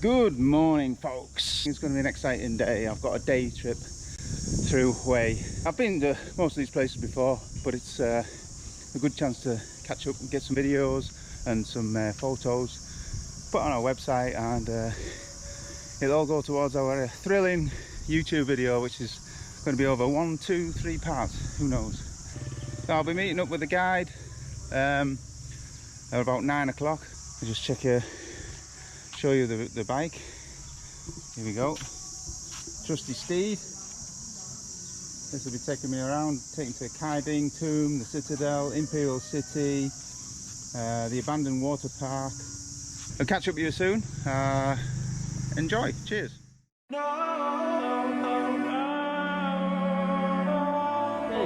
Good morning, folks. It's going to be an exciting day. I've got a day trip through Hue. I've been to most of these places before, but it's a good chance to catch up and get some videos and some photos put on our website, and it'll all go towards our thrilling YouTube video, which is going to be over 1, 2, 3 parts, who knows. So I'll be meeting up with the guide at about 9 o'clock. I'll just show you the bike. Here we go. Trusty steed. This will be taking me around, taking to Khai Dinh tomb, the citadel, Imperial City, the abandoned water park. I'll catch up with you soon. Enjoy. Cheers. Okay,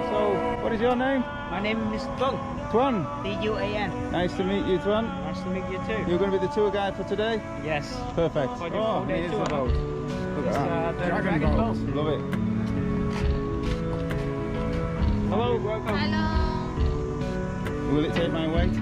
so what is your name? My name is Tuan. Tuan. T-U-A-N. Nice to meet you, Tuan. Nice to meet you too. You're going to be the tour guide for today? Yes. Perfect. Oh, here's the boat. Look at that. Dragon boat. Love it. Hello, welcome. Hello. Will it take my weight?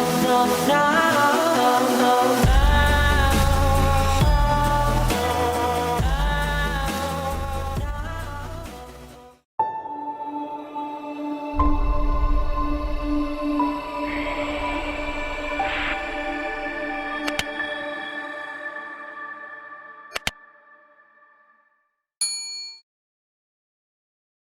No.